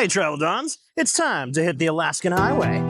Hey, Travel Dons, it's time to hit the Alaskan Highway.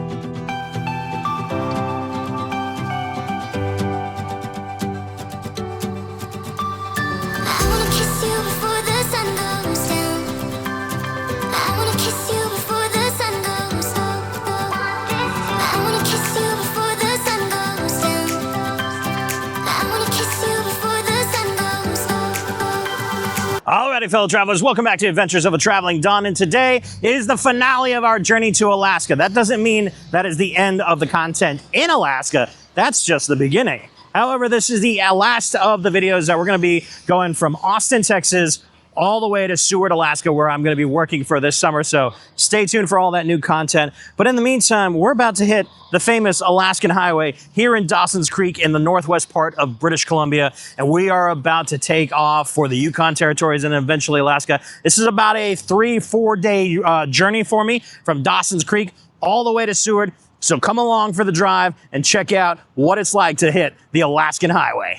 Alrighty, fellow travelers, welcome back to Adventures of a Traveling Don, and today is the finale of our journey to Alaska. That doesn't mean that is the end of the content in Alaska. That's just the beginning. However, this is the last of the videos that we're going to be going from Austin, Texas, all the way to Seward, Alaska, where I'm going to be working for this summer. So stay tuned for all that new content. But in the meantime, we're about to hit the famous Alaskan Highway here in Dawson's Creek in the northwest part of British Columbia. And we are about to take off for the Yukon territories and eventually Alaska. This is about a 3-4 day journey for me from Dawson's Creek all the way to Seward. So come along for the drive and check out what it's like to hit the Alaskan Highway.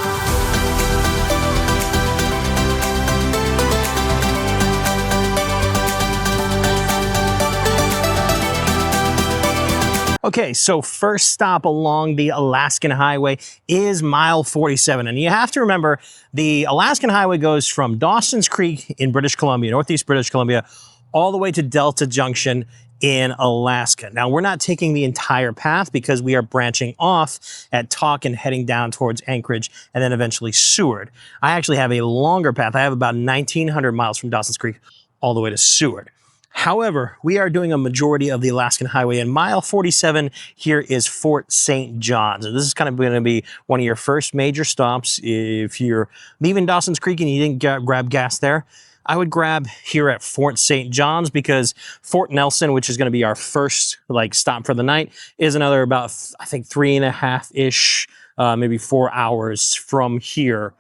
Okay, so first stop along the Alaskan Highway is mile 47. And you have to remember, the Alaskan Highway goes from Dawson's Creek in British Columbia, northeast British Columbia, all the way to Delta Junction in Alaska. Now, we're not taking the entire path because we are branching off at Tok and heading down towards Anchorage and then eventually Seward. I actually have a longer path. I have about 1,900 miles from Dawson's Creek all the way to Seward. However, we are doing a majority of the Alaskan Highway, and mile 47 here is Fort St. John's. And this is kind of going to be one of your first major stops. If you're leaving Dawson's Creek and you didn't grab gas there, I would grab here at Fort St. John's, because Fort Nelson, which is going to be our first stop for the night, is another about, I think, 3.5-ish, maybe 4 hours from here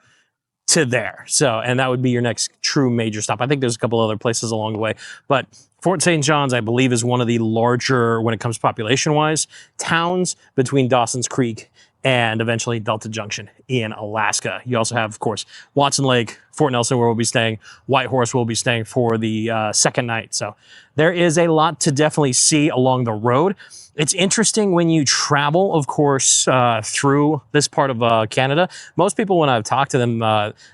to there. So, and that would be your next true major stop. I think there's a couple other places along the way, but Fort St. John's, I believe, is one of the larger, when it comes population-wise, towns between Dawson's Creek and eventually Delta Junction in Alaska. You also have, of course, Watson Lake, Fort Nelson, where we'll be staying. Whitehorse will be staying for the second night. So there is a lot to definitely see along the road. It's interesting when you travel, of course, through this part of Canada. Most people, when I've talked to them,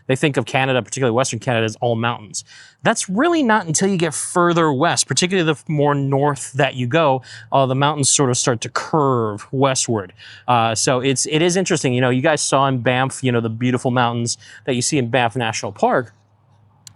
they think of Canada, particularly Western Canada, as all mountains. That's really not until you get further west, particularly the more north that you go, the mountains sort of start to curve westward. So it is interesting. You know, you guys saw in Banff, you know, the beautiful mountains that you see in Banff National Park.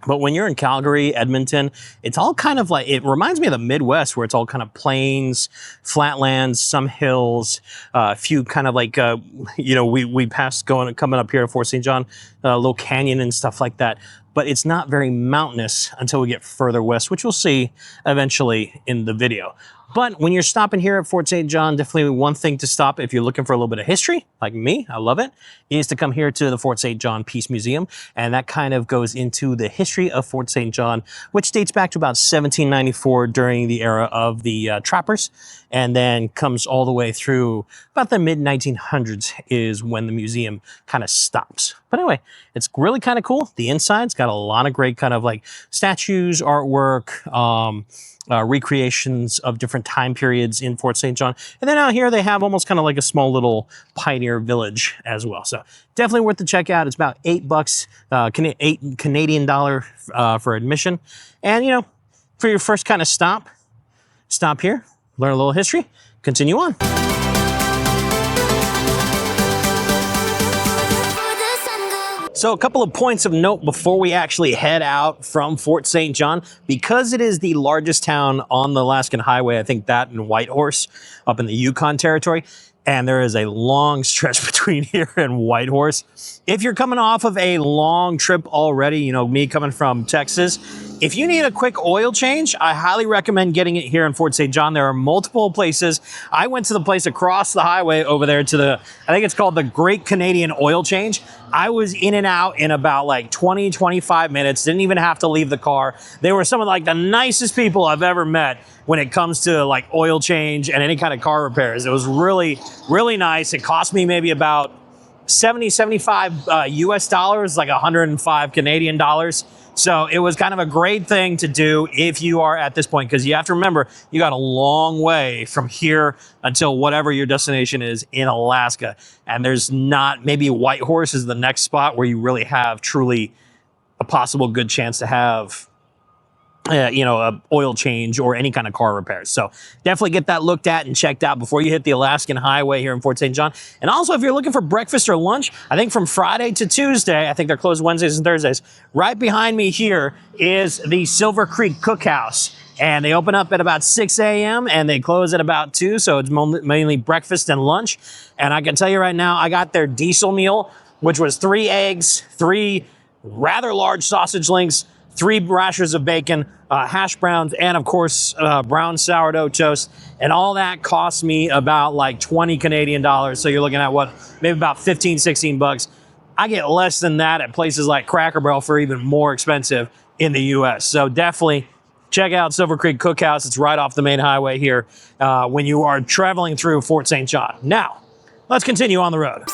But when you're in Calgary, Edmonton, it's all kind of like, it reminds me of the Midwest, where it's all kind of plains, flatlands, some hills, a few kind of like, you know, we passed coming up here to Fort St. John, a little canyon and stuff like that. But it's not very mountainous until we get further west, which we'll see eventually in the video. But when you're stopping here at Fort St. John, definitely one thing to stop if you're looking for a little bit of history, like me, I love it, is to come here to the Fort St. John Peace Museum. And that kind of goes into the history of Fort St. John, which dates back to about 1794 during the era of the trappers, and then comes all the way through about the mid-1900s is when the museum kind of stops. But anyway, it's really kind of cool. The inside's got a lot of great kind of like statues, artwork, recreations of different time periods in Fort St. John. And then out here, they have almost kind of like a small little pioneer village as well. So definitely worth the check out. It's about $8, $8 Canadian dollar for admission. And, you know, for your first kind of stop here, learn a little history, continue on. So a couple of points of note before we actually head out from Fort St. John. Because it is the largest town on the Alaskan Highway, I think that and Whitehorse up in the Yukon territory, and there is a long stretch between here and Whitehorse. If you're coming off of a long trip already, you know, me coming from Texas, if you need a quick oil change, I highly recommend getting it here in Fort St. John. There are multiple places. I went to the place across the highway over there to the, I think it's called the Great Canadian Oil Change. I was in and out in about like 20, 25 minutes. Didn't even have to leave the car. They were some of like the nicest people I've ever met when it comes to like oil change and any kind of car repairs. It was really, really nice. It cost me maybe about 75 US dollars, like 105 Canadian dollars So it was kind of a great thing to do if you are at this point, because you have to remember, you got a long way from here until whatever your destination is in Alaska. And there's not, maybe Whitehorse is the next spot where you really have truly a possible good chance to have a oil change or any kind of car repairs. So definitely get that looked at and checked out before you hit the Alaskan Highway here in Fort St. John. And also, if you're looking for breakfast or lunch, I think from Friday to Tuesday, I think they're closed Wednesdays and Thursdays. Right behind me here is the Silver Creek Cookhouse. And they open up at about 6 a.m. and they close at about 2. So it's mainly breakfast and lunch. And I can tell you right now, I got their diesel meal, which was 3 eggs, 3 rather large sausage links, 3 rashers of bacon, hash browns, and of course, brown sourdough toast. And all that cost me about like 20 Canadian dollars. So you're looking at what, maybe about 15, 16 bucks. I get less than that at places like Cracker Barrel for even more expensive in the US. So definitely check out Silver Creek Cookhouse. It's right off the main highway here when you are traveling through Fort St. John. Now, let's continue on the road.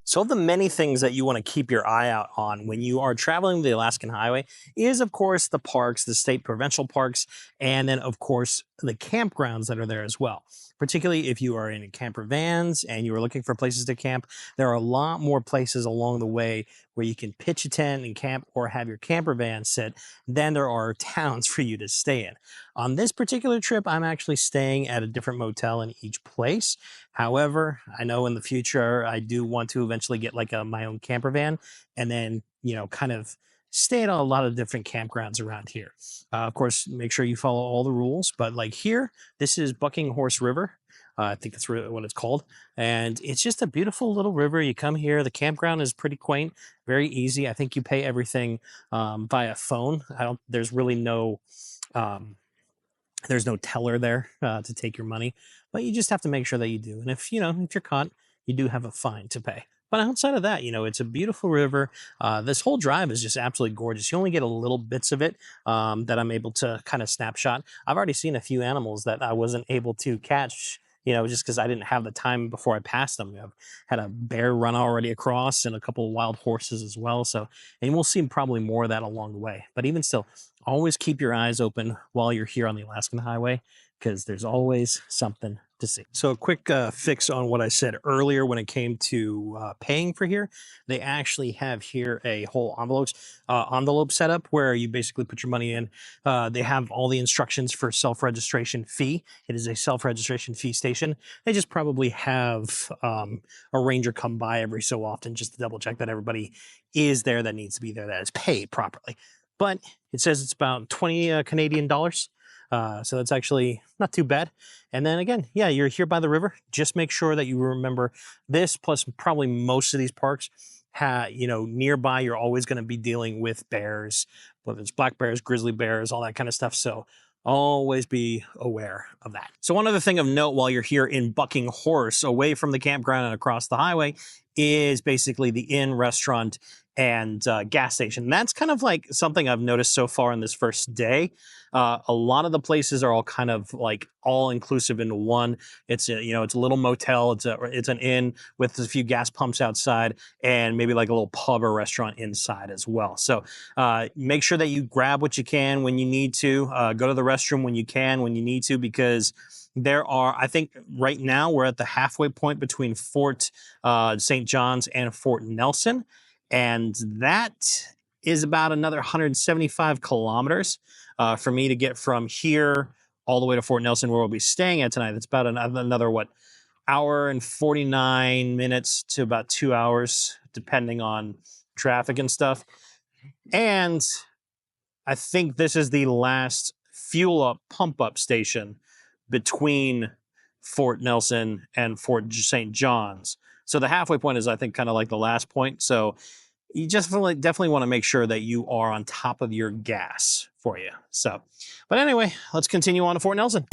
So of the many things that you want to keep your eye out on when you are traveling the Alaskan Highway is, of course, the parks, the state provincial parks, and then, of course, the campgrounds that are there as well. Particularly if you are in camper vans and you are looking for places to camp, there are a lot more places along the way where you can pitch a tent and camp or have your camper van sit than there are towns for you to stay in. On this particular trip, I'm actually staying at a different motel in each place. However, I know in the future, I do want to eventually get like my own camper van and then, kind of stay at a lot of different campgrounds around here. Of course, make sure you follow all the rules. But like here, this is Buckinghorse River. I think that's what it's called. And it's just a beautiful little river. You come here. The campground is pretty quaint, very easy. I think you pay everything via phone. There's really no... there's no teller there to take your money, but you just have to make sure that you do. And if you're caught, you do have a fine to pay. But outside of that, it's a beautiful river. This whole drive is just absolutely gorgeous. You only get a little bits of it that I'm able to kind of snapshot. I've already seen a few animals that I wasn't able to catch, just because I didn't have the time before I passed them. I've had a bear run already across and a couple of wild horses as well. So, and we'll see probably more of that along the way. But even still, always keep your eyes open while you're here on the Alaskan Highway, because there's always something to see. So a quick fix on what I said earlier when it came to paying for here. They actually have here a whole envelope setup where you basically put your money in. They have all the instructions for self-registration fee. It is a self-registration fee station. They just probably have a ranger come by every so often just to double check that everybody is there that needs to be there, that is paid properly. But it says it's about 20 Canadian dollars. So that's actually not too bad. And then again, yeah, you're here by the river. Just make sure that you remember this, plus probably most of these parks, nearby, you're always going to be dealing with bears, whether it's black bears, grizzly bears, all that kind of stuff. So always be aware of that. So one other thing of note while you're here in Buckinghorse, away from the campground and across the highway, is basically the inn, restaurant, and gas station. And that's kind of like something I've noticed so far in this first day. A lot of the places are all kind of like all inclusive into one. It's it's a little motel. It's an inn with a few gas pumps outside and maybe like a little pub or restaurant inside as well. So make sure that you grab what you can when you need to. Go to the restroom when you can, when you need to, because there are, I think right now we're at the halfway point between Fort St. John's and Fort Nelson. And that is about another 175 kilometers for me to get from here all the way to Fort Nelson, where we'll be staying at tonight. That's about another, hour and 49 minutes to about 2 hours, depending on traffic and stuff. And I think this is the last fuel up, pump up station between Fort Nelson and Fort St. John's. So the halfway point is, I think, kind of like the last point. So you just definitely want to make sure that you are on top of your gas for you. So, but anyway, let's continue on to Fort Nelson.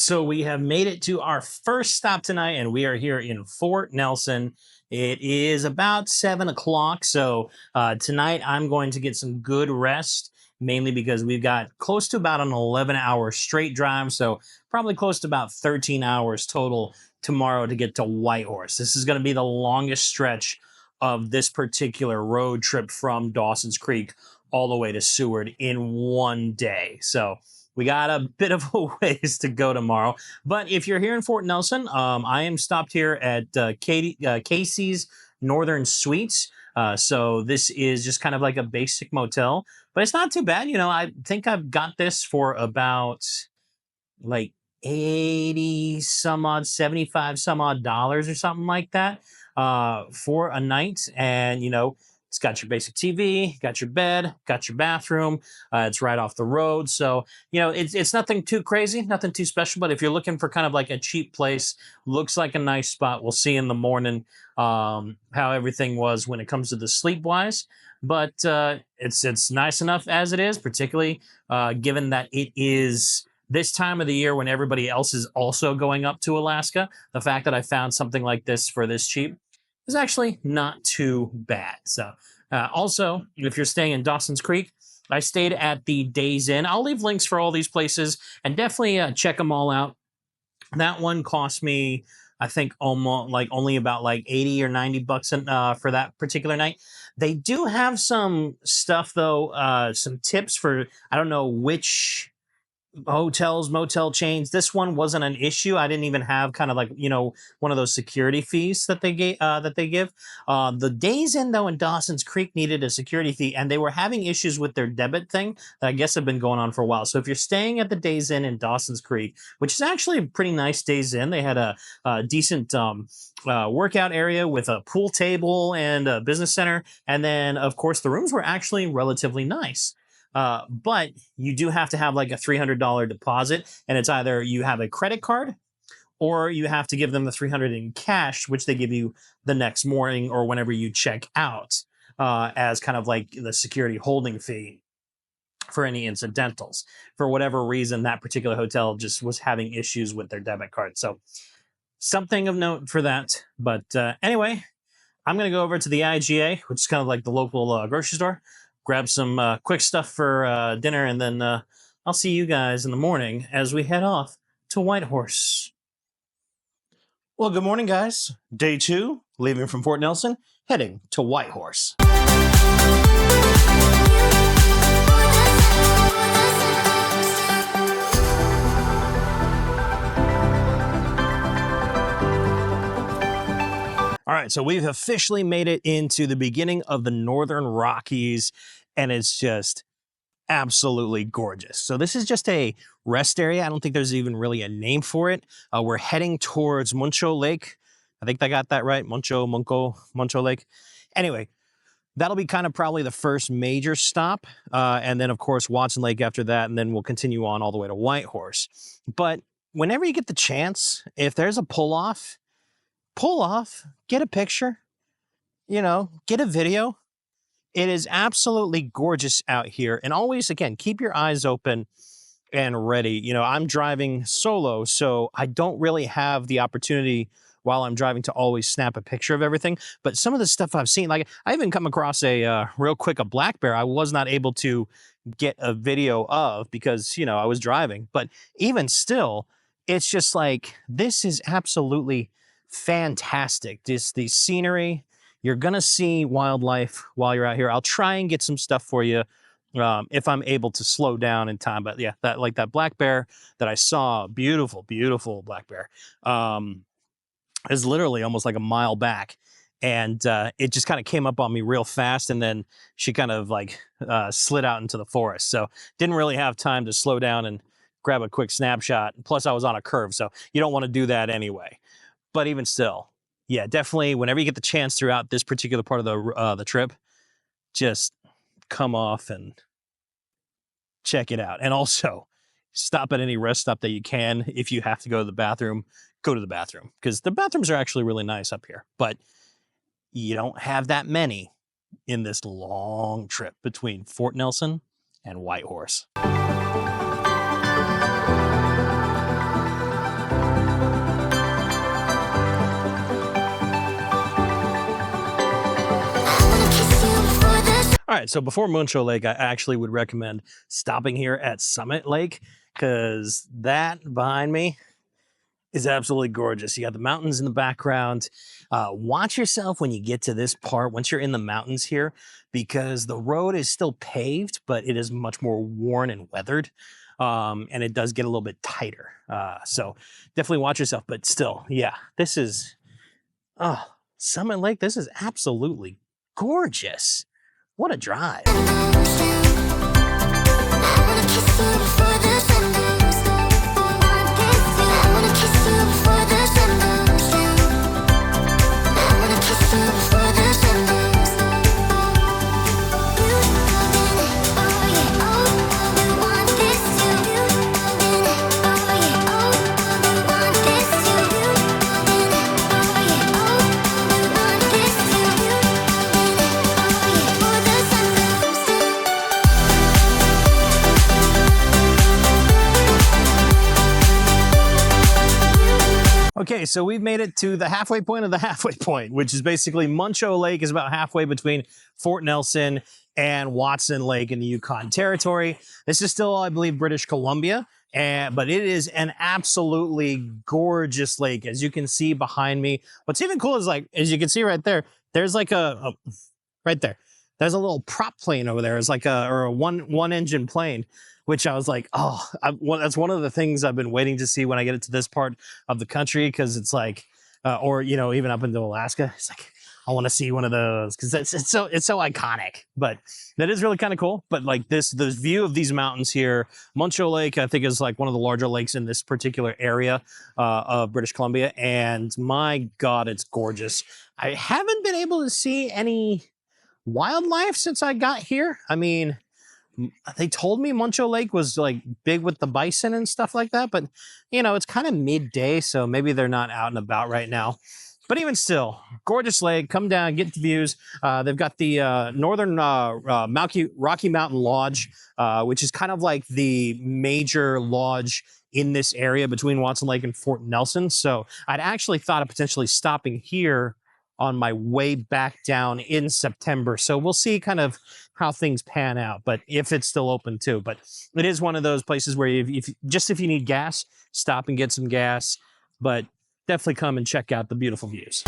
so we have made it to our first stop tonight, and we are here in Fort Nelson. It is about 7 o'clock, so tonight I'm going to get some good rest, mainly because we've got close to about an 11-hour straight drive, so probably close to about 13 hours total tomorrow to get to Whitehorse. This is going to be the longest stretch of this particular road trip from Dawson's Creek all the way to Seward in one day. So we got a bit of a ways to go tomorrow. But if you're here in Fort Nelson, I am stopped here at Casey's Northern Suites. So this is just kind of like a basic motel, but it's not too bad. You know, I think I've got this for about like 80 some odd, 75 some odd dollars or something like that for a night. And, you know, it's got your basic TV, got your bed, got your bathroom. It's right off the road. So, you know, it's nothing too crazy, nothing too special. But if you're looking for kind of like a cheap place, looks like a nice spot. We'll see in the morning how everything was when it comes to the sleep-wise. But it's nice enough as it is, particularly given that it is this time of the year when everybody else is also going up to Alaska. The fact that I found something like this for this cheap is actually not too bad. So also, if you're staying in Dawson's Creek, I stayed at the Days Inn. I'll leave links for all these places and definitely check them all out. That one cost me, I think, almost like only about like 80 or 90 bucks for that particular night. They do have some stuff though, some tips for, I don't know which hotels, motel chains. This one wasn't an issue. I didn't even have kind of like, you know, one of those security fees that they give. The Days Inn though in Dawson's Creek needed a security fee, and they were having issues with their debit thing that I guess have been going on for a while. So if you're staying at the Days Inn in Dawson's Creek, which is actually a pretty nice Days Inn, they had a decent workout area with a pool table and a business center, and then of course the rooms were actually relatively nice. But you do have to have like a $300 deposit, and it's either you have a credit card or you have to give them the $300 in cash, which they give you the next morning or whenever you check out, as kind of like the security holding fee for any incidentals. For whatever reason, that particular hotel just was having issues with their debit card. So something of note for that. But anyway, I'm going to go over to the IGA, which is kind of like the local grocery store, grab some quick stuff for dinner, and then I'll see you guys in the morning as we head off to Whitehorse. Well, good morning, guys. Day 2, leaving from Fort Nelson, heading to Whitehorse. All right, so we've officially made it into the beginning of the Northern Rockies, and it's just absolutely gorgeous. So this is just a rest area. I don't think there's even really a name for it. We're heading towards Muncho Lake. I think I got that right. Muncho Lake. Anyway, that'll be kind of probably the first major stop. And then, of course, Watson Lake after that, and then we'll continue on all the way to Whitehorse. But whenever you get the chance, if there's a pull-off, get a picture, you know, get a video. It is absolutely gorgeous out here. And always, again, keep your eyes open and ready. You know, I'm driving solo, so I don't really have the opportunity while I'm driving to always snap a picture of everything. But some of the stuff I've seen, like I even come across a black bear I was not able to get a video of because, you know, I was driving. But even still, it's just like, this is absolutely fantastic. The scenery, you're gonna see wildlife while you're out here. I'll try and get some stuff for you if I'm able to slow down in time. But yeah, that black bear that I saw, beautiful black bear, is literally almost like a mile back, and it just kind of came up on me real fast, and then she kind of like slid out into the forest. So didn't really have time to slow down and grab a quick snapshot. Plus I was on a curve, so you don't want to do that anyway. But even still, yeah, definitely whenever you get the chance throughout this particular part of the trip, just come off and check it out. And also stop at any rest stop that you can. If you have to go to the bathroom, go to the bathroom, because the bathrooms are actually really nice up here. But you don't have that many in this long trip between Fort Nelson and Whitehorse. right, so before Muncho Lake, I actually would recommend stopping here at Summit Lake, because that behind me is absolutely gorgeous. You got the mountains in the background. Watch yourself when you get to this part, once you're in the mountains here, because the road is still paved, but it is much more worn and weathered. And it does get a little bit tighter. So definitely watch yourself, but still, yeah, this is, oh, Summit Lake, this is absolutely gorgeous. What a drive. Okay, so we've made it to the halfway point of the halfway point, which is basically Muncho Lake is about halfway between Fort Nelson and Watson Lake in the Yukon Territory. This is still, I believe, British Columbia, but it is an absolutely gorgeous lake, as you can see behind me. What's even cool is, like, as you can see right there, there's like right there. There's a little prop plane over there. It's like a one engine plane, which I was like, oh, that's one of the things I've been waiting to see when I get to this part of the country, because it's like, or, you know, even up into Alaska, it's like, I want to see one of those, because it's so iconic. But that is really kind of cool. But like this view of these mountains here, Muncho Lake, I think, is like one of the larger lakes in this particular area of British Columbia. And my God, it's gorgeous. I haven't been able to see any wildlife since I got here. I mean, they told me Muncho Lake was like big with the bison and stuff like that, but you know, it's kind of midday, so maybe they're not out and about right now. But even still, gorgeous lake. Come down, get the views. They've got the Northern Rocky Mountain Lodge, which is kind of like the major lodge in this area between Watson Lake and Fort Nelson. So I'd actually thought of potentially stopping here on my way back down in September. So we'll see kind of how things pan out, but if it's still open too. But it is one of those places where if you need gas, stop and get some gas, but definitely come and check out the beautiful views.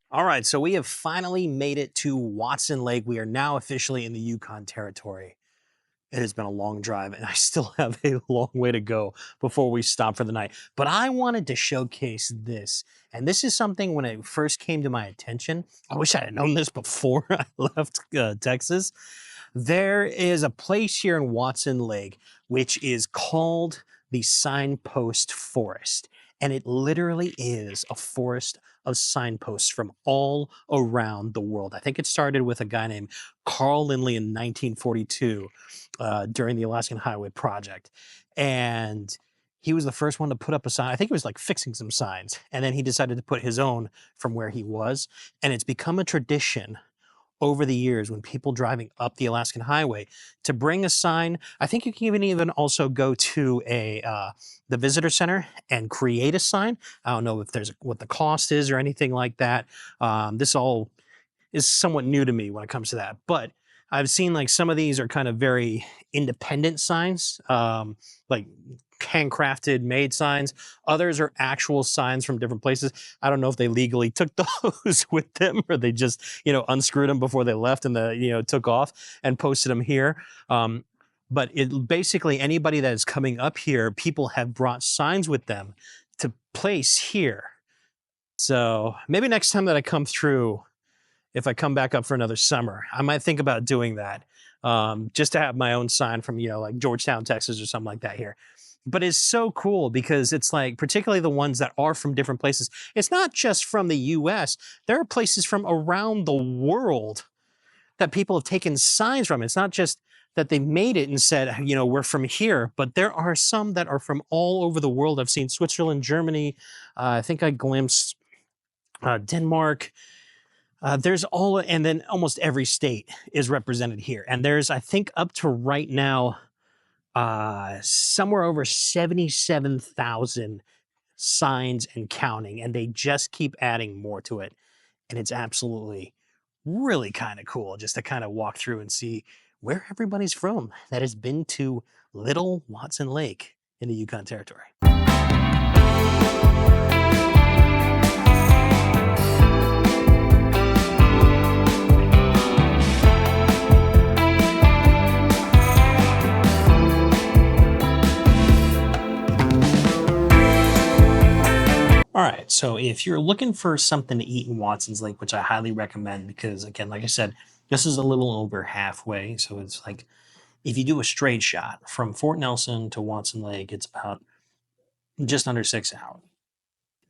All right, so we have finally made it to Watson Lake. We are now officially in the Yukon Territory. It has been a long drive, and I still have a long way to go before we stop for the night. But I wanted to showcase this, and this is something when it first came to my attention. I wish I had known this before I left Texas. There is a place here in Watson Lake which is called the Signpost Forest, and it literally is a forest of signposts from all around the world. I think it started with a guy named Carl Lindley in 1942 during the Alaskan Highway project. And he was the first one to put up a sign. I think he was like fixing some signs. And then he decided to put his own from where he was. And it's become a tradition over the years when people driving up the Alaskan Highway to bring a sign. I think you can even also go to the visitor center and create a sign. I don't know if there's what the cost is or anything like that. This all is somewhat new to me when it comes to that, but I've seen like some of these are kind of very independent signs, like handcrafted made signs. Others are actual signs from different places. I don't know if they legally took those with them or they just, unscrewed them before they left and took off and posted them here. but it basically anybody that is coming up here, people have brought signs with them to place here. So maybe next time that I come through, if I come back up for another summer, I might think about doing that, just to have my own sign from, you know, like Georgetown, Texas or something like that here. But it's so cool because it's like, particularly the ones that are from different places, it's not just from the US, there are places from around the world that people have taken signs from. It's not just that they made it and said, you know, we're from here, but there are some that are from all over the world. I've seen Switzerland, Germany, I think I glimpsed Denmark. There's all, and then almost every state is represented here. And there's, I think, up to right now, somewhere over 77,000 signs and counting, and they just keep adding more to it. And it's absolutely really kind of cool just to kind of walk through and see where everybody's from that has been to Little Watson Lake in the Yukon Territory. All right, so if you're looking for something to eat in Watson's Lake, which I highly recommend because, again, like I said, this is a little over halfway. So it's like, if you do a straight shot from Fort Nelson to Watson Lake, it's about just under 6 hours.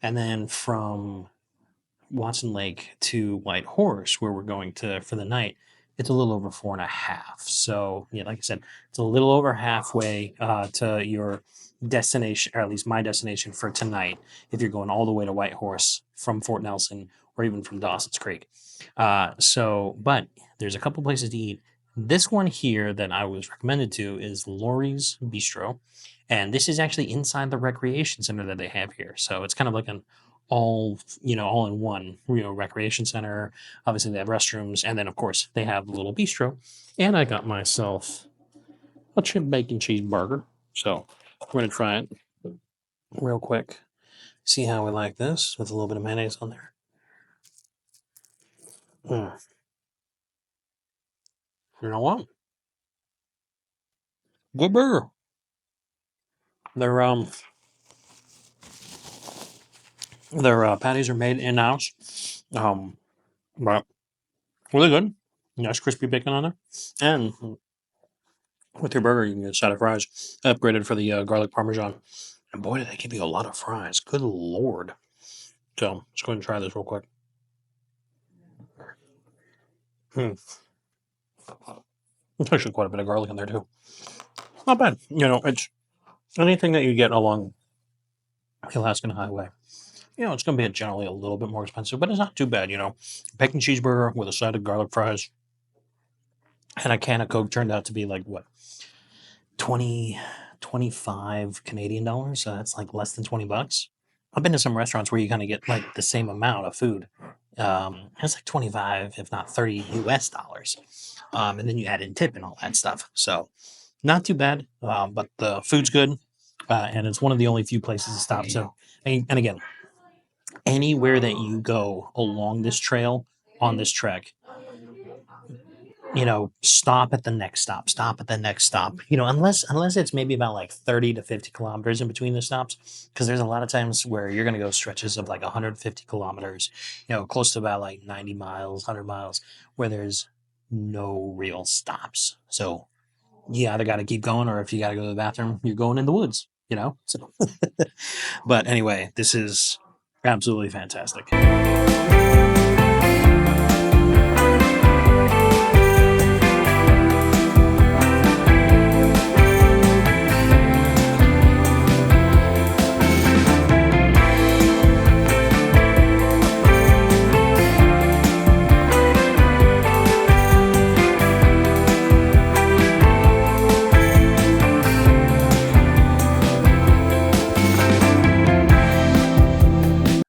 And then from Watson Lake to Whitehorse, where we're going to for the night, it's a little over 4.5. So, yeah, like I said, it's a little over halfway to your destination, or at least my destination for tonight, if you're going all the way to Whitehorse from Fort Nelson or even from Dawson's Creek. But there's a couple places to eat. This one here that I was recommended to is Lori's Bistro. And this is actually inside the recreation center that they have here. So it's kind of like an all in one, recreation center. Obviously they have restrooms, and then of course they have the little bistro. And I got myself a chip bacon cheeseburger. So we're gonna try it real quick. See how we like this with a little bit of mayonnaise on there. You know what? Good burger. Their patties are made in-house, but really good. Nice crispy bacon on there, and with your burger you can get a side of fries, upgraded for the garlic parmesan. And boy, did they give you a lot of fries! Good lord! So let's go ahead and try this real quick. It's actually quite a bit of garlic in there too. Not bad. It's anything that you get along the Alaskan Highway. It's going to be generally a little bit more expensive, but it's not too bad, Bacon cheeseburger with a side of garlic fries and a can of Coke turned out to be like, what, 20, 25 Canadian dollars? So that's like less than 20 bucks. I've been to some restaurants where you kind of get like the same amount of food. It's like 25, if not 30 US dollars. And then you add in tip and all that stuff. So not too bad, but the food's good. And it's one of the only few places to stop. So, and again, anywhere that you go along this trail, on this trek, stop at the next stop, unless it's maybe about like 30 to 50 kilometers in between the stops, because there's a lot of times where you're going to go stretches of like 150 kilometers, close to about like 90 miles, 100 miles, where there's no real stops. So you either got to keep going, or if you got to go to the bathroom, you're going in the woods, so. But anyway, this is absolutely fantastic.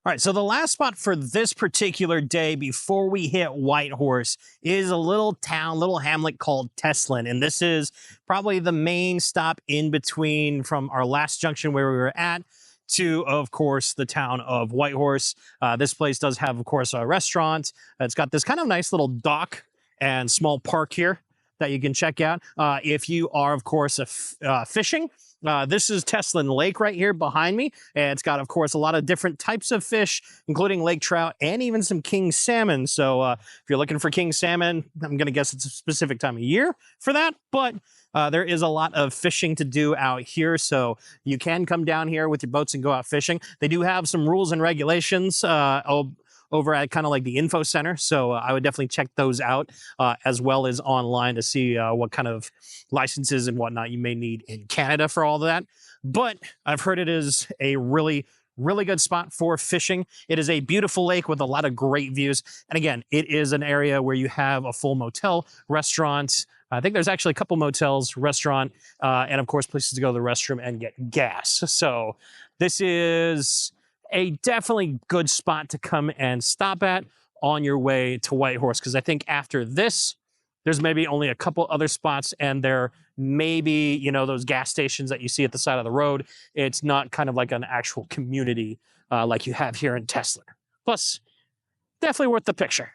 All right, so the last spot for this particular day before we hit Whitehorse is a little town, little hamlet called Teslin. And this is probably the main stop in between from our last junction where we were at to, of course, the town of Whitehorse. This place does have, of course, a restaurant. It's got this kind of nice little dock and small park here that you can check out. If you are, of course, fishing, this is Teslin Lake right here behind me. And it's got, of course, a lot of different types of fish, including lake trout and even some king salmon. So if you're looking for king salmon, I'm going to guess it's a specific time of year for that. But there is a lot of fishing to do out here. So you can come down here with your boats and go out fishing. They do have some rules and regulations over at kind of like the info center. So I would definitely check those out as well as online to see what kind of licenses and whatnot you may need in Canada for all of that. But I've heard it is a really good spot for fishing. It is a beautiful lake with a lot of great views. And again, it is an area where you have a full motel, restaurant. I think there's actually a couple motels, restaurant, and of course places to go to the restroom and get gas. So this is a definitely good spot to come and stop at on your way to Whitehorse, because I think after this, there's maybe only a couple other spots, and there may be, you know, those gas stations that you see at the side of the road. It's not kind of like an actual community like you have here in Teslin. Plus, definitely worth the picture.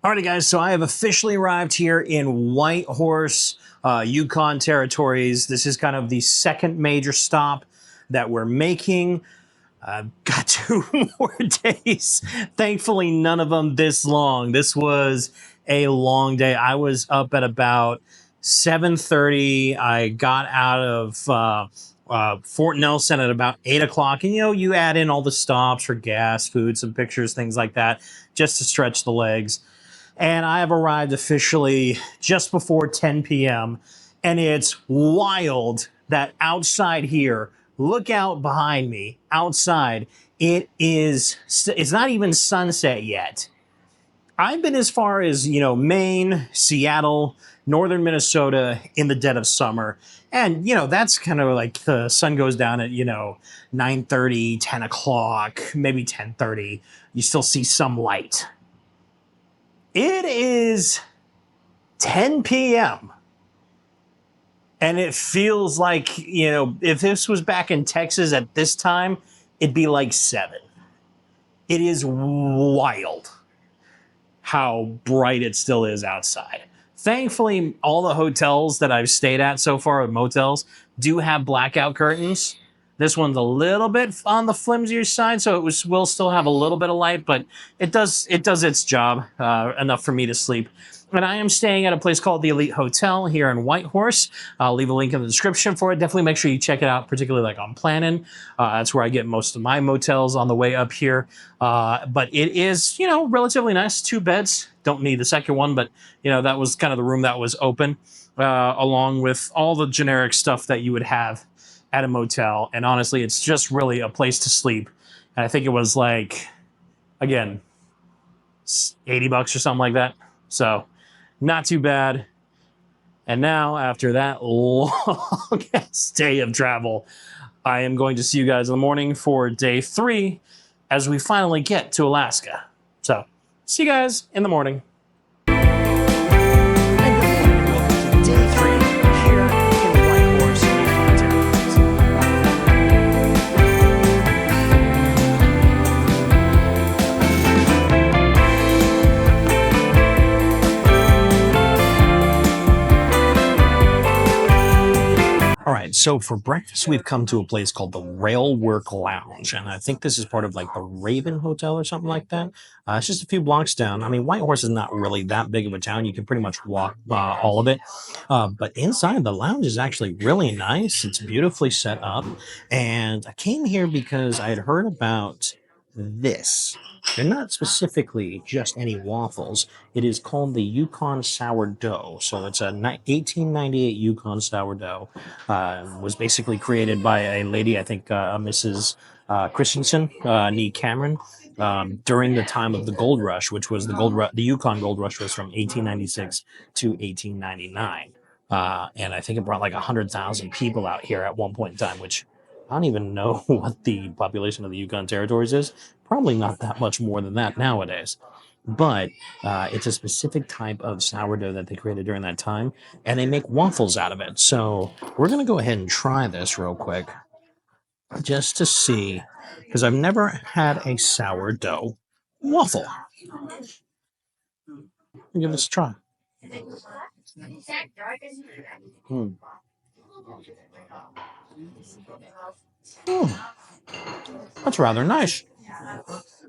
Alrighty guys, so I have officially arrived here in Whitehorse, Yukon territories. This is kind of the second major stop that we're making. I've got 2 more days. Thankfully, none of them this long. This was a long day. I was up at about 7:30. I got out of Fort Nelson at about 8 o'clock. And, you know, you add in all the stops for gas, food, some pictures, things like that, just to stretch the legs. And I have arrived officially just before 10 p.m. And it's wild that outside here, look out behind me, outside, it's not even sunset yet. I've been as far as, you know, Maine, Seattle, northern Minnesota in the dead of summer. And, you know, that's kind of like the sun goes down at, you know, 9:30, 10 o'clock, maybe 10:30. You still see some light. It is 10 p.m. And it feels like, you know, if this was back in Texas at this time, it'd be like 7. It is wild how bright it still is outside. Thankfully, all the hotels that I've stayed at so far, motels, do have blackout curtains. This one's a little bit on the flimsier side, so will still have a little bit of light, but it does its job, enough for me to sleep. And I am staying at a place called the Elite Hotel here in Whitehorse. I'll leave a link in the description for it. Definitely make sure you check it out, particularly like on Planning. That's where I get most of my motels on the way up here. But it is, you know, relatively nice. 2 beds. Don't need the second one, but, you know, that was kind of the room that was open, along with all the generic stuff that you would have at a motel. And honestly, it's just really a place to sleep. And I think it was like, again, $80 or something like that. So not too bad. And now after that long day of travel, I am going to see you guys in the morning for day 3 as we finally get to Alaska. So see you guys in the morning. All right, so for breakfast, we've come to a place called the Railwork Lounge, and I think this is part of like the Raven Hotel or something like that. It's just a few blocks down. I mean, Whitehorse is not really that big of a town. You can pretty much walk all of it. But inside, the lounge is actually really nice. It's beautifully set up. And I came here because I had heard about this. They're not specifically just any waffles. It is called the Yukon Sourdough. So it's a 1898 Yukon Sourdough. Was basically created by a lady, I think Mrs. Christensen, nee Cameron. during the time of the gold rush, which was the Yukon gold rush was from 1896 to 1899. And I think it brought like 100,000 people out here at one point in time, which I don't even know what the population of the Yukon territories is. Probably not that much more than that nowadays. But it's a specific type of sourdough that they created during that time, and they make waffles out of it. So we're going to go ahead and try this real quick just to see, because I've never had a sourdough waffle. Give this a try. That's rather nice.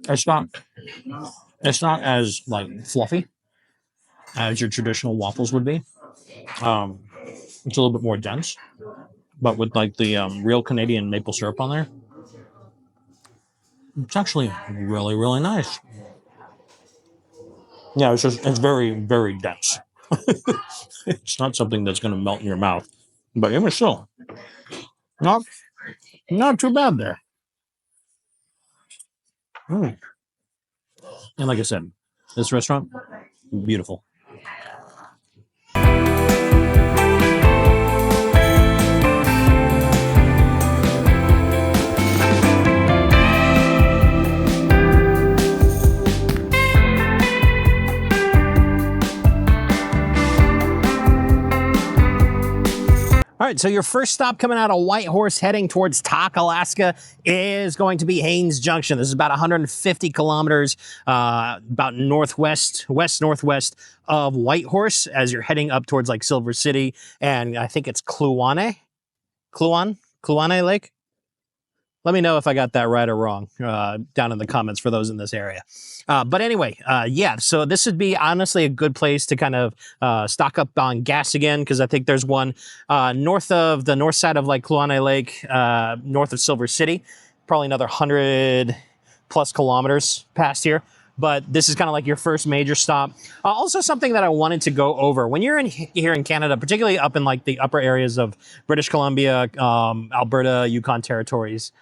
It's not as like fluffy as your traditional waffles would be. It's a little bit more dense, but with like the real Canadian maple syrup on there, it's actually really, really nice. Yeah, it's very, very dense. It's not something that's going to melt in your mouth, but even still, not too bad there. And like I said, this restaurant, beautiful. All right, so your first stop coming out of Whitehorse heading towards Tok, Alaska is going to be Haines Junction. This is about 150 kilometers, about west-northwest of Whitehorse as you're heading up towards like Silver City, and I think it's Kluane Lake. Let me know if I got that right or wrong down in the comments for those in this area. But anyway, yeah, so this would be honestly a good place to kind of stock up on gas again, because I think there's one north of the north side of like Kluane Lake, north of Silver City, probably another 100 plus kilometers past here. But this is kind of like your first major stop. Also something that I wanted to go over. When you're here in Canada, particularly up in like the upper areas of British Columbia, Alberta, Yukon territories,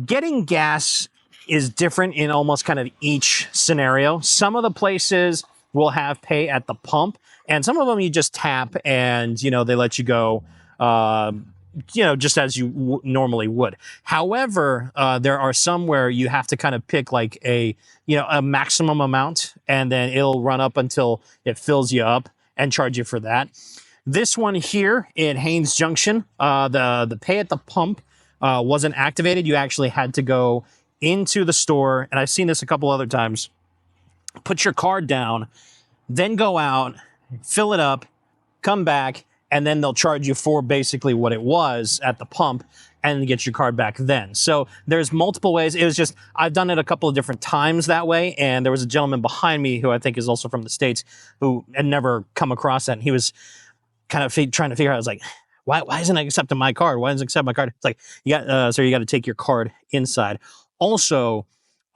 getting gas is different in almost kind of each scenario. Some of the places will have pay at the pump, and some of them you just tap and, you know, they let you go, you know, just as you normally would. However, there are some where you have to kind of pick like a maximum amount, and then it'll run up until it fills you up and charge you for that. This one here in Haines Junction, the pay at the pump wasn't activated. You actually had to go into the store, and I've seen this a couple other times, put your card down, then go out, fill it up, come back, and then they'll charge you for basically what it was at the pump and get your card back then. So there's multiple ways. It was just, I've done it a couple of different times that way, and there was a gentleman behind me who I think is also from the States who had never come across that, and he was kind of trying to figure out, I was like, why isn't it accepting my card? Why doesn't it accept my card? It's like, you got to take your card inside. Also,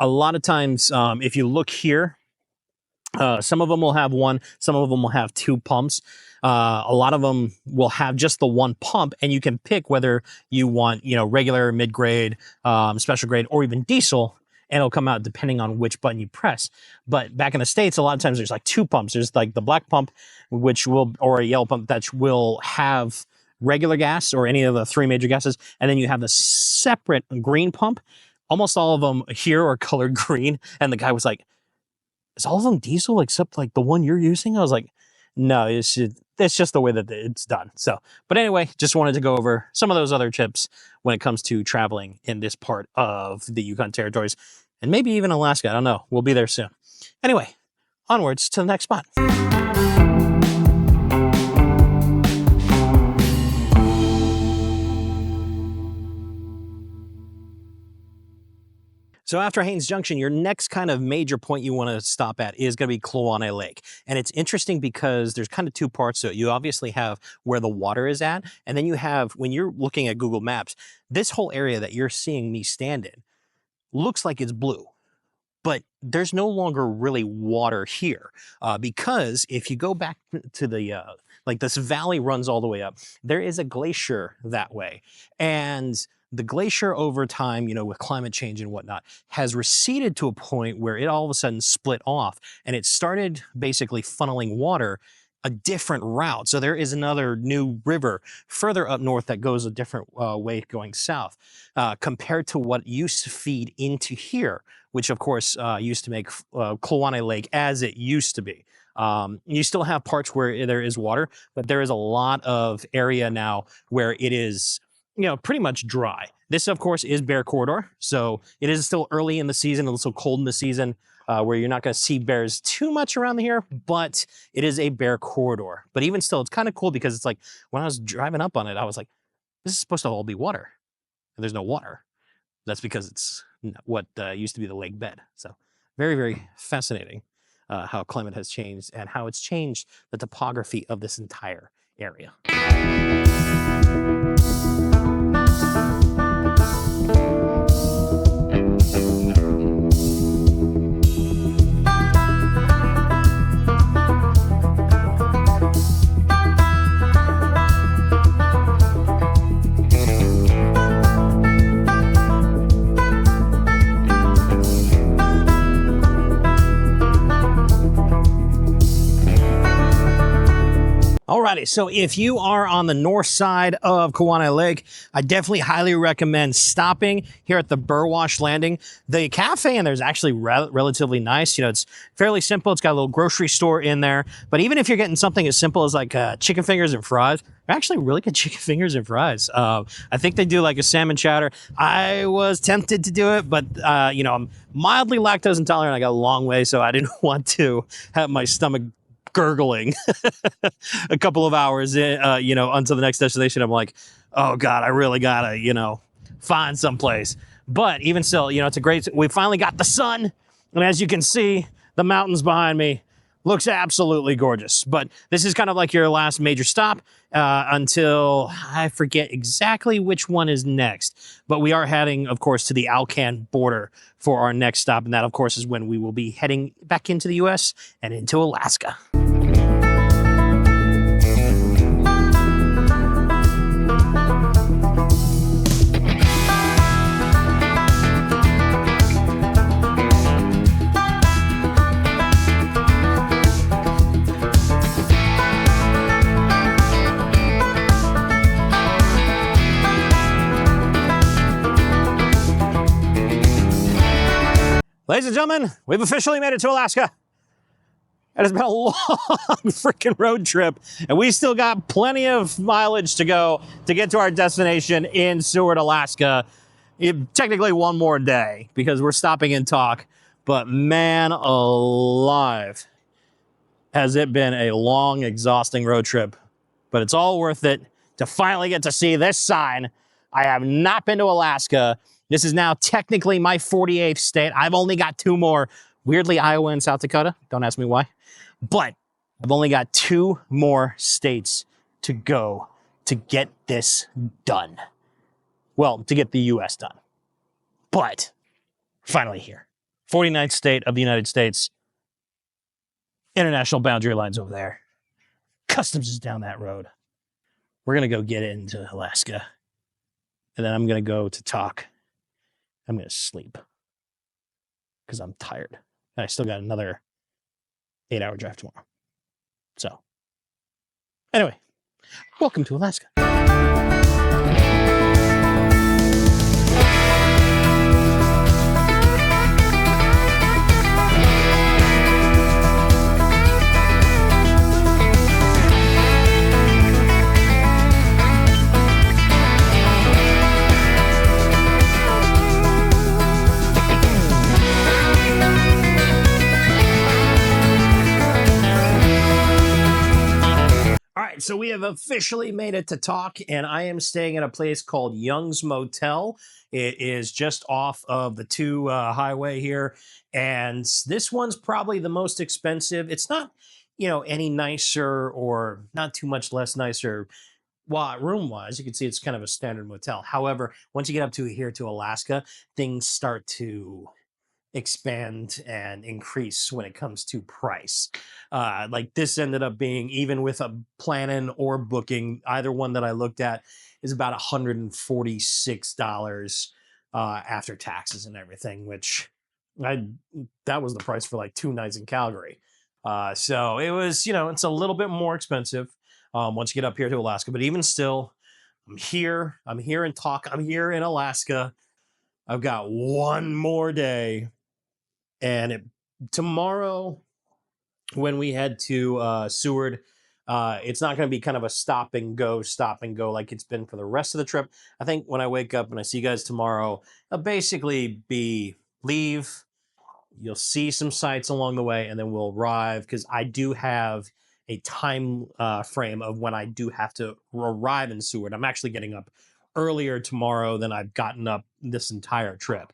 a lot of times, if you look here, some of them will have one, some of them will have two pumps. A lot of them will have just the one pump, and you can pick whether you want, regular, mid-grade, special grade, or even diesel, and it'll come out depending on which button you press. But back in the States, a lot of times there's like two pumps. There's like the black pump, or a yellow pump that will have regular gas or any of the three major gases, and then you have the separate green pump. Almost all of them here are colored green, and the guy was like, is all of them diesel except like the one you're using? I was like, no, it's just the way that it's done. So, but anyway, just wanted to go over some of those other tips when it comes to traveling in this part of the Yukon territories, and maybe even Alaska. I don't know. We'll be there soon. Anyway, onwards to the next spot. So after Haines Junction, your next kind of major point you want to stop at is going to be Kluane Lake. And it's interesting because there's kind of two parts to it. You obviously have where the water is at, and then you have, when you're looking at Google Maps, this whole area that you're seeing me stand in looks like it's blue. But there's no longer really water here because if you go back to the, like this valley runs all the way up, there is a glacier that way. And the glacier over time, you know, with climate change and whatnot, has receded to a point where it all of a sudden split off and it started basically funneling water a different route. So there is another new river further up north that goes a different way going south compared to what used to feed into here, which of course used to make Kluane Lake as it used to be. You still have parts where there is water, but there is a lot of area now where it is, you know, pretty much dry. This, of course, is bear corridor, so it is still early in the season, a little cold in the season, where you're not going to see bears too much around here, but it is a bear corridor. But even still, it's kind of cool because it's like, when I was driving up on it, I was like, this is supposed to all be water, and there's no water. That's because it's what used to be the lake bed. So very, very fascinating how climate has changed and how it's changed the topography of this entire area. Alrighty, so if you are on the north side of Kluane Lake, I definitely highly recommend stopping here at the Burwash Landing. The cafe in there is actually relatively nice. You know, it's fairly simple. It's got a little grocery store in there. But even if you're getting something as simple as like chicken fingers and fries, they're actually really good chicken fingers and fries. I think they do like a salmon chowder. I was tempted to do it, but you know, I'm mildly lactose intolerant. I got a long way, so I didn't want to have my stomach gurgling a couple of hours in, you know, until the next destination. I'm like, oh God, I really gotta, you know, find someplace. But even still, you know, it's a great, we finally got the sun. And as you can see, the mountains behind me looks absolutely gorgeous. But this is kind of like your last major stop until I forget exactly which one is next. But we are heading, of course, to the ALCAN border for our next stop. And that, of course, is when we will be heading back into the US and into Alaska. Ladies and gentlemen, we've officially made it to Alaska. It has been a long freaking road trip, and we still got plenty of mileage to go to get to our destination in Seward, Alaska. Technically one more day because we're stopping and talk, but man alive, has it been a long, exhausting road trip. But it's all worth it to finally get to see this sign. I have not been to Alaska. This is now technically my 48th state. I've only got 2 more. Weirdly, Iowa and South Dakota. Don't ask me why. But I've only got 2 more states to go to get this done. Well, to get the U.S. done. But finally here. 49th state of the United States. International boundary lines over there. Customs is down that road. We're going to go get into Alaska. And then I'm going to go to talk. I'm going to sleep because I'm tired. And I still got another 8-hour drive tomorrow. So, anyway, welcome to Alaska. So we have officially made it to talk, and I am staying at a place called Young's Motel. It is just off of the 2 highway here, and this one's probably the most expensive. It's not, you know, any nicer or not too much less nicer. Well, room-wise, you can see it's kind of a standard motel. However, once you get up to here to Alaska, things start to expand and increase when it comes to price. Like this ended up being, even with a planning or booking, either one that I looked at is about $146 after taxes and everything, which that was the price for like 2 nights in Calgary. So it was, it's a little bit more expensive once you get up here to Alaska, but even still, I'm here in Alaska. I've got one more day, and tomorrow when we head to Seward, it's not going to be kind of a stop and go like it's been for the rest of the trip. I think when I wake up and I see you guys tomorrow, it'll basically be leave. You'll see some sights along the way, and then we'll arrive, because I do have a time frame of when I do have to arrive in Seward. I'm actually getting up earlier tomorrow than I've gotten up this entire trip,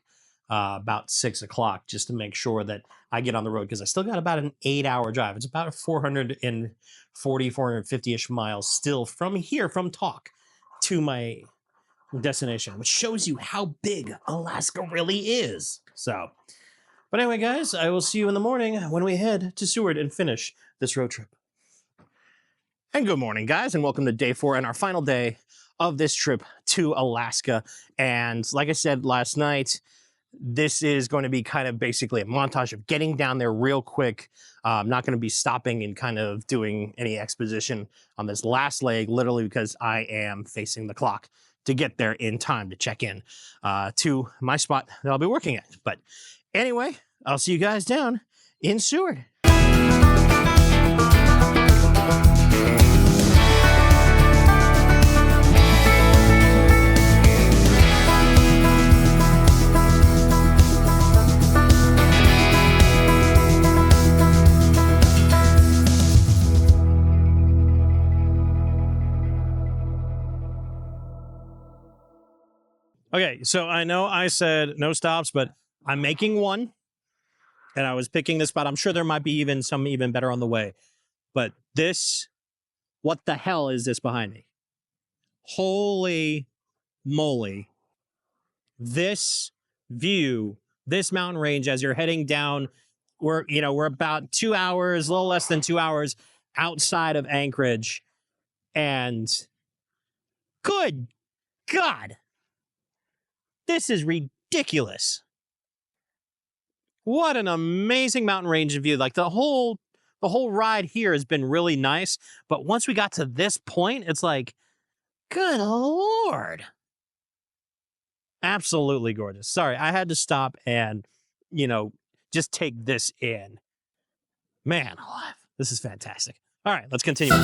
about 6 o'clock, just to make sure that I get on the road, because I still got about an 8-hour drive. It's about 450-ish miles still from here, from Talk to my destination, which shows you how big Alaska really is. So, but anyway, guys, I will see you in the morning when we head to Seward and finish this road trip. And good morning, guys, and welcome to day 4 and our final day of this trip to Alaska. And like I said last night, this is going to be kind of basically a montage of getting down there real quick. I'm not going to be stopping and kind of doing any exposition on this last leg, literally because I am facing the clock to get there in time to check in to my spot that I'll be working at. But anyway, I'll see you guys down in Seward. Okay, so I know I said no stops, but I'm making one, and I was picking this spot. I'm sure there might be even some even better on the way. But what the hell is this behind me? Holy moly. This view, this mountain range as you're heading down, we're about 2 hours, a little less than 2 hours outside of Anchorage. And good God, this is ridiculous. What an amazing mountain range view. Like the whole ride here has been really nice, but once we got to this point, it's like, good Lord. Absolutely gorgeous. Sorry, I had to stop and, just take this in. Man alive, this is fantastic. All right, let's continue.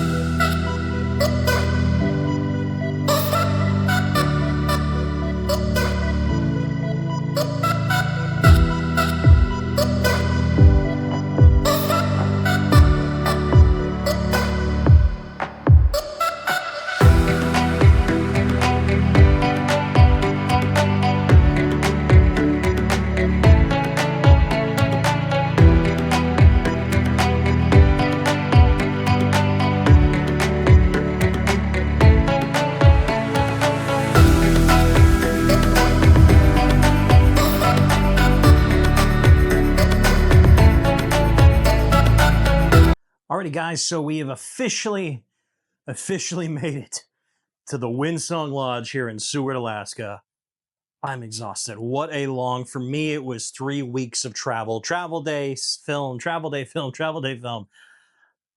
Alrighty, guys, so we have officially made it to the Windsong Lodge here in Seward, Alaska. I'm exhausted. What a for me, it was 3 weeks of travel day, film, travel day, film, travel day, film.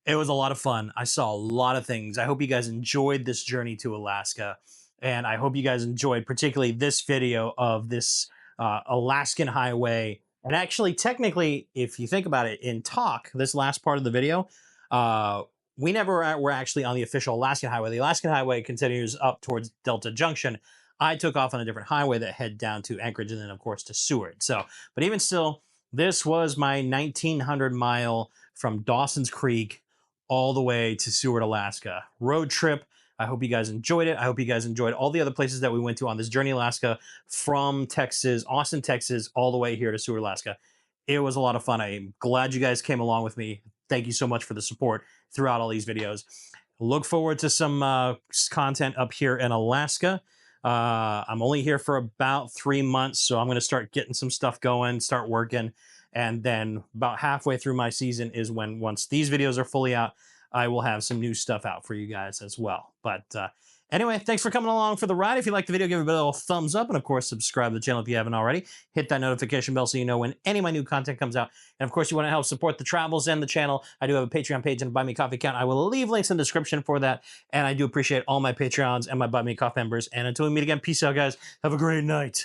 It was a lot of fun. I saw a lot of things. I hope you guys enjoyed this journey to Alaska, and I hope you guys enjoyed particularly this video of this Alaskan Highway. And actually, technically, if you think about it, in Talk, this last part of the video, we never were actually on the official Alaskan Highway. The Alaskan Highway continues up towards Delta Junction. I took off on a different highway that head down to Anchorage and then, of course, to Seward. So, but even still, this was my 1,900 mile from Dawson's Creek all the way to Seward, Alaska road trip. I hope you guys enjoyed it. I hope you guys enjoyed all the other places that we went to on this journey, Alaska, from Texas, Austin, Texas, all the way here to Seward, Alaska. It was a lot of fun. I'm glad you guys came along with me. Thank you so much for the support throughout all these videos. Look forward to some content up here in Alaska. I'm only here for about 3 months, so I'm going to start getting some stuff going, start working. And then about halfway through my season is when, once these videos are fully out, I will have some new stuff out for you guys as well. But anyway, thanks for coming along for the ride. If you liked the video, give it a little thumbs up. And of course, subscribe to the channel if you haven't already. Hit that notification bell so you know when any of my new content comes out. And of course, you want to help support the travels and the channel. I do have a Patreon page and a Buy Me Coffee account. I will leave links in the description for that. And I do appreciate all my Patreons and my Buy Me Coffee members. And until we meet again, peace out, guys. Have a great night.